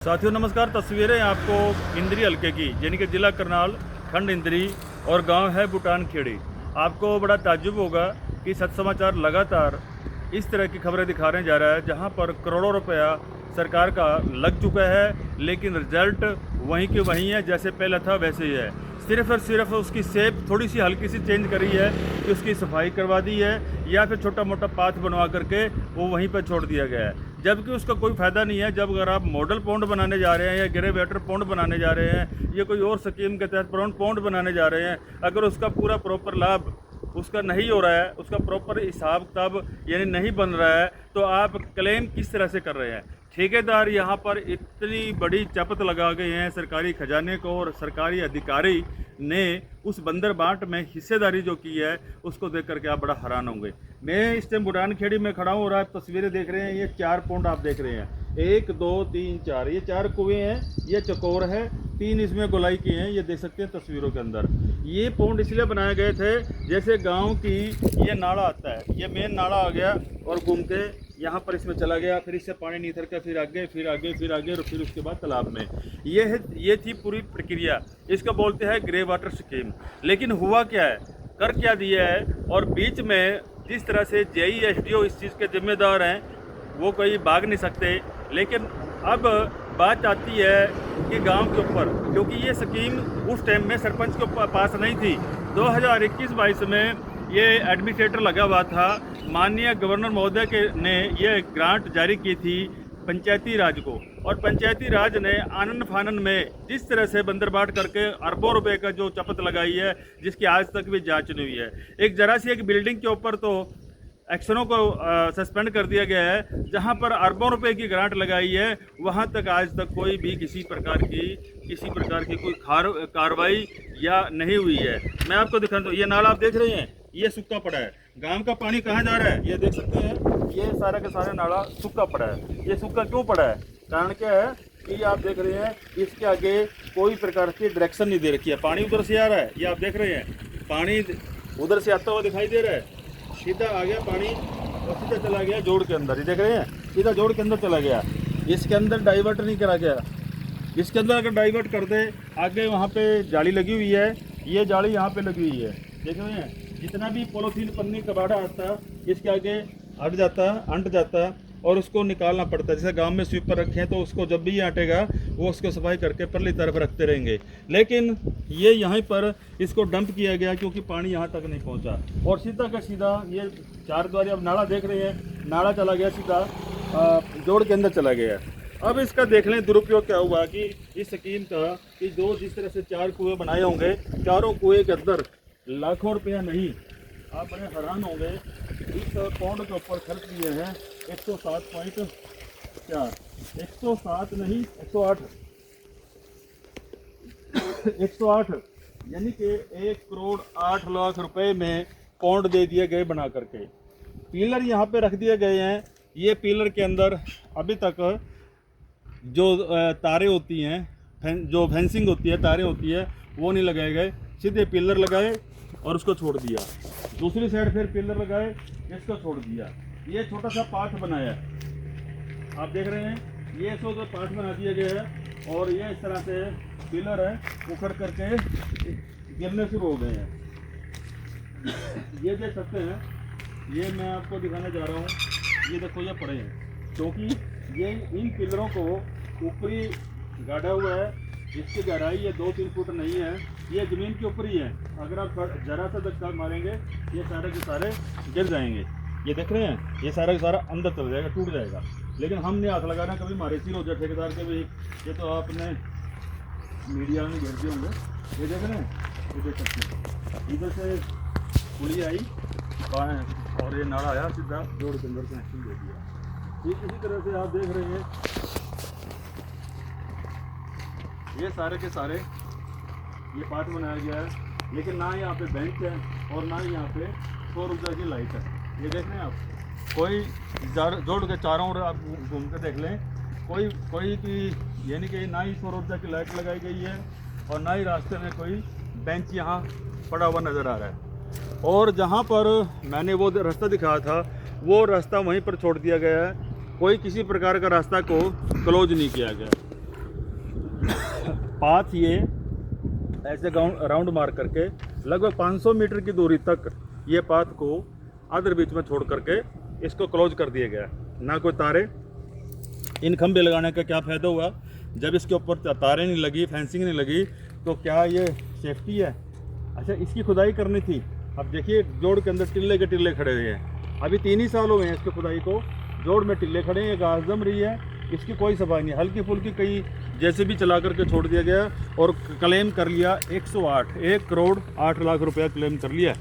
साथियों नमस्कार। तस्वीरें आपको इंद्री हल्के की यानी कि जिला करनाल खंड इंद्री और गांव है भूटान खेड़ी। आपको बड़ा ताज्जुब होगा कि सच समाचार लगातार इस तरह की खबरें दिखाने जा रहा है जहां पर करोड़ों रुपया सरकार का लग चुका है, लेकिन रिजल्ट वहीं के वहीं है, जैसे पहले था वैसे ही है। सिर्फ और सिर्फ उसकी शेप थोड़ी सी हल्की सी चेंज करी है कि उसकी सफाई करवा दी है या फिर छोटा मोटा पाथ बनवा करके वो वहीं पर छोड़ दिया गया है, जबकि उसका कोई फ़ायदा नहीं है। जब अगर आप मॉडल पौंड बनाने जा रहे हैं या ग्रे वाटर पौंड बनाने जा रहे हैं या कोई और स्कीम के तहत पौंड बनाने जा रहे हैं, अगर उसका पूरा प्रॉपर लाभ उसका नहीं हो रहा है, उसका प्रॉपर हिसाब किताब यानी नहीं बन रहा है, तो आप क्लेम किस तरह से कर रहे हैं। ठेकेदार यहाँ पर इतनी बड़ी चपत लगा गए हैं सरकारी खजाने को, और सरकारी अधिकारी ने उस बंदर बाट में हिस्सेदारी जो की है उसको देख करके आप बड़ा हैरान होंगे। मैं इस टाइम भूटान खेड़ी में खड़ा हूँ और आप तस्वीरें देख रहे हैं। ये 4 पौंड आप देख रहे हैं, 1 2 3 4, ये 4 कुएँ हैं, ये चकोर है, 3 इसमें गोलाई की हैं, ये देख सकते हैं तस्वीरों के अंदर। ये पौंड इसलिए बनाए गए थे जैसे गांव की ये नाला आता है, ये मेन नाला आ गया और घूम के यहाँ पर इसमें चला गया, फिर इससे पानी नितर के फिर आगे फिर आगे फिर आगे और फिर उसके बाद तालाब में। ये थी पूरी प्रक्रिया, इसको बोलते हैं ग्रे वाटर स्कीम। लेकिन हुआ क्या है, कर क्या दिया है, और बीच में जिस तरह से जेई एसडीओ इस चीज़ के जिम्मेदार हैं वो कोई भाग नहीं सकते। लेकिन अब बात आती है कि गांव के ऊपर, क्योंकि ये स्कीम उस टाइम में सरपंच के पास नहीं थी। 2021-22 में ये एडमिनिस्ट्रेटर लगा हुआ था, माननीय गवर्नर महोदय के ने ये ग्रांट जारी की थी पंचायती राज को, और पंचायती राज ने आनन फानन में जिस तरह से बंदरबाट करके अरबों रुपए का जो चपत लगाई है, जिसकी आज तक भी जांच नहीं हुई है। एक जरा सी एक बिल्डिंग के ऊपर तो एक्शनों को सस्पेंड कर दिया गया है, जहां पर अरबों रुपए की ग्रांट लगाई है, वहां तक आज तक कोई भी किसी प्रकार की कोई कार्रवाई या नहीं हुई है। मैं आपको दिखा दूं, ये नाला आप देख रहे हैं, ये सूखा पड़ा है। गांव का पानी कहाँ जा रहा है ये देख सकते हैं, ये सारा का सारा नाला सूखा पड़ा है। ये सूखा क्यों पड़ा है, कारण क्या है कि आप देख रहे हैं इसके आगे कोई प्रकार की डायरेक्शन नहीं दे रखी है। पानी उधर से आ रहा है, ये आप देख रहे हैं, पानी उधर से आता हुआ दिखाई दे रहा है, सीधा आ गया पानी और सीधा चला गया जोड़ के अंदर। ये देख रहे हैं, सीधा जोड़ के अंदर चला गया, इसके अंदर डाइवर्ट नहीं करा गया। इसके अंदर अगर डाइवर्ट कर दे, आगे वहाँ पे जाली लगी हुई है, ये जाली यहाँ पे लगी हुई है, देख रहे हैं, जितना भी पॉलीथीन पन्नी कबाड़ा आता इसके आगे अंट जाता और उसको निकालना पड़ता है। जैसे गांव में स्वीपर रखे हैं तो उसको जब भी ये अटेगा वो उसको सफाई करके परली तरफ रखते रहेंगे, लेकिन ये यहाँ पर इसको डंप किया गया क्योंकि पानी यहाँ तक नहीं पहुँचा, और सीधा का सीधा ये 4 द्वारी अब नाला देख रहे हैं, नाला चला गया सीधा जोड़ के अंदर चला गया। अब इसका देख लें दुरुपयोग क्या हुआ कि इस स्कीम का कि जिस तरह से 4 कुएँ बनाए होंगे, चारों कुएँ के अंदर लाखों रुपया नहीं, आप बड़े हैरान होंगे। इस पौंड के ऊपर खर्च किए हैं 107.4 107 नहीं 108 यानी कि 1 करोड़ 8 लाख रुपए में पौंड दे दिए गए बना करके। पिलर यहाँ पे रख दिए गए हैं, ये पिलर के अंदर अभी तक जो तारे होती हैं, जो फेंसिंग होती है, तारे होती है, वो नहीं लगाए गए, सीधे पिलर लगाए और उसको छोड़ दिया। दूसरी साइड फिर पिलर लगाए, इसको छोड़ दिया। ये छोटा सा पाथ बनाया, आप देख रहे हैं, ये तो पाथ बना दिया गया है, और ये इस तरह से पिलर है उखड़ करके गिरने शुरू हो गए हैं। ये देख सकते हैं, ये मैं आपको दिखाने जा रहा हूँ, ये देखो ये पड़े हैं, क्योंकि ये इन पिलरों को ऊपरी गाड़ा हुआ है, इसकी गहराई ये 2-3 फुट नहीं है, ये ज़मीन के ऊपर ही है। अगर आप जरा सा धक्का मारेंगे ये सारे के सारे गिर जाएंगे। ये देख रहे हैं, ये सारा का सारा अंदर चल जाएगा, टूट जाएगा। लेकिन हम नहीं हाथ लगाना, कभी मारे सिर हो जाए ठेकेदार के भी। ये तो आपने मीडिया में घेर दिए होंगे, ये देख रहे हैं, ये देख सकते हैं, इधर से पुली आई और ये नाला आया सीधा जोड़ के अंदर कनेक्शन दे दिया। ठीक इसी तरह से आप देख रहे हैं, ये सारे के सारे ये पार्ट बनाया गया है, लेकिन ना यहाँ पे बेंच है और ना यहाँ पे सौर ऊर्जा की लाइट है। ये देख रहे हैं आप, कोई जोड़ के चारों ओर आप घूम के देख लें, कोई की यानी कि ना ही सौर ऊर्जा की लाइट लगाई गई है और ना ही रास्ते में कोई बेंच यहाँ पड़ा हुआ नज़र आ रहा है। और जहाँ पर मैंने वो रास्ता दिखाया था वो रास्ता वहीं पर छोड़ दिया गया है, कोई किसी प्रकार का रास्ता को क्लोज नहीं किया गया। पाथ ये ऐसे राउंड मार करके लगभग 500 मीटर की दूरी तक ये पाथ को आधर बीच में छोड़ करके इसको क्लोज कर दिया गया। ना कोई तारे, इन खंभे लगाने का क्या फ़ायदा हुआ, जब इसके ऊपर तारें नहीं लगी, फेंसिंग नहीं लगी, तो क्या ये सेफ्टी है? अच्छा, इसकी खुदाई करनी थी। अब देखिए जोड़ के अंदर टिल्ले के टिल्ले खड़े हुए हैं, अभी 3 ही साल हुए हैं इसकी खुदाई को, जोड़ में टिल्ले खड़े हैं, घास जम रही है, इसकी कोई सफाई नहीं। हल्की फुल्की कई जैसे भी चला करके छोड़ दिया गया और क्लेम कर लिया 108, 1 करोड़ 8 लाख रुपया क्लेम कर लिया।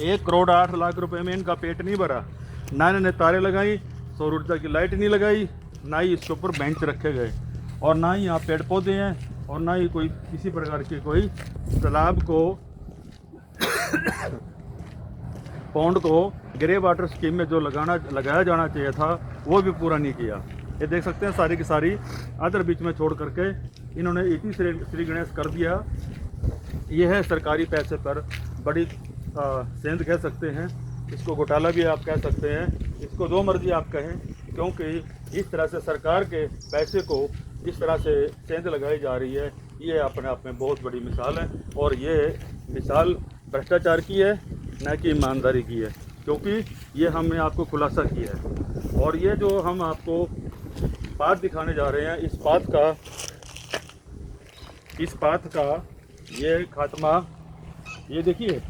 1 करोड़ 8 लाख रुपए में इनका पेट नहीं भरा। ना इन्होंने तारे लगाई, सौर ऊर्जा की लाइट नहीं लगाई, ना ही इसके ऊपर बेंच रखे गए, और ना ही यहाँ पेड़ पौधे हैं, और ना ही कोई किसी प्रकार की कोई तालाब को पौंड को ग्रे वाटर स्कीम में जो लगाया जाना चाहिए था वो भी पूरा नहीं किया। ये देख सकते हैं सारी की सारी आधर बीच में छोड़ करके इन्होंने इटी श्री गणेश कर दिया। यह है सरकारी पैसे पर बड़ी सेंध कह सकते हैं, इसको घोटाला भी आप कह सकते हैं, इसको जो मर्जी आप कहें, क्योंकि इस तरह से सरकार के पैसे को जिस तरह से सेंध लगाई जा रही है, ये अपने आप में बहुत बड़ी मिसाल है। और ये मिसाल भ्रष्टाचार की है, न कि ईमानदारी की है, क्योंकि ये हमने आपको खुलासा किया है। और ये जो हम आपको पाथ दिखाने जा रहे हैं, इस पाथ का ये खात्मा, ये देखिए,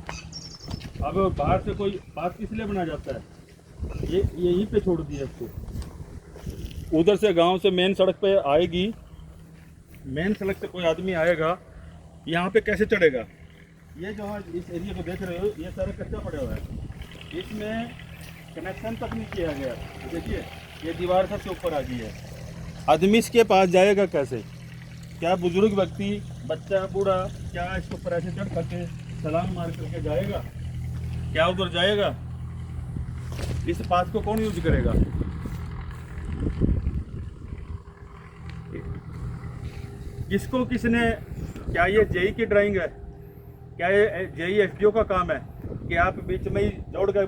अब बाहर से कोई पाथ किस लिए बनाया जाता है, ये यहीं पे छोड़ दिया इसको। उधर से गांव से मेन सड़क पे आएगी, मेन सड़क से कोई आदमी आएगा, यहाँ पे कैसे चढ़ेगा? ये जो इस एरिया को देख रहे हो, ये सारा कच्चा पड़ा हुआ है, इसमें कनेक्शन तक नहीं किया गया। देखिए ये दीवार सबसे ऊपर आ गई है, आदमी इसके पास जाएगा कैसे? क्या बुजुर्ग व्यक्ति, बच्चा, बूढ़ा, क्या इसके ऊपर ऐसे चढ़ करके सलाम मार करके जाएगा? क्या उधर जाएगा? इस पाथ को कौन यूज करेगा? इसको किसने, क्या ये जेई की ड्राइंग है? क्या ये जेई एसडीओ का काम है कि आप बीच में ही जोड़ कर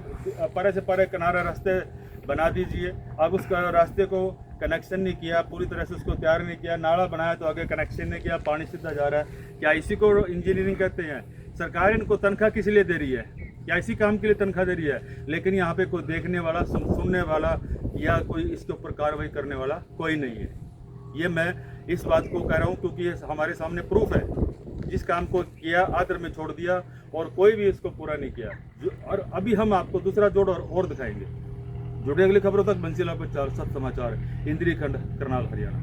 परे से परे किनारा रास्ते बना दीजिए? अब उस रास्ते को कनेक्शन नहीं किया, पूरी तरह से उसको तैयार नहीं किया, नाला बनाया तो आगे कनेक्शन नहीं किया, पानी सीधा जा रहा है। क्या इसी को इंजीनियरिंग कहते हैं? सरकार इनको तनख्वाह किस लिए दे रही है? क्या इसी काम के लिए तनख्वाह दे रही है? लेकिन यहाँ पे कोई देखने वाला, सुनने वाला या कोई इसके ऊपर कार्रवाई करने वाला कोई नहीं है। ये मैं इस बात को कह रहा हूँ क्योंकि ये हमारे सामने प्रूफ है। जिस काम को किया आधर में छोड़ दिया और कोई भी इसको पूरा नहीं किया। और अभी हम आपको दूसरा जोड़ और दिखाएंगे। जुड़े अगली खबरों तक। बंसीलाल बच्चाल, सब समाचार, इंद्री खंड, करनाल, हरियाणा।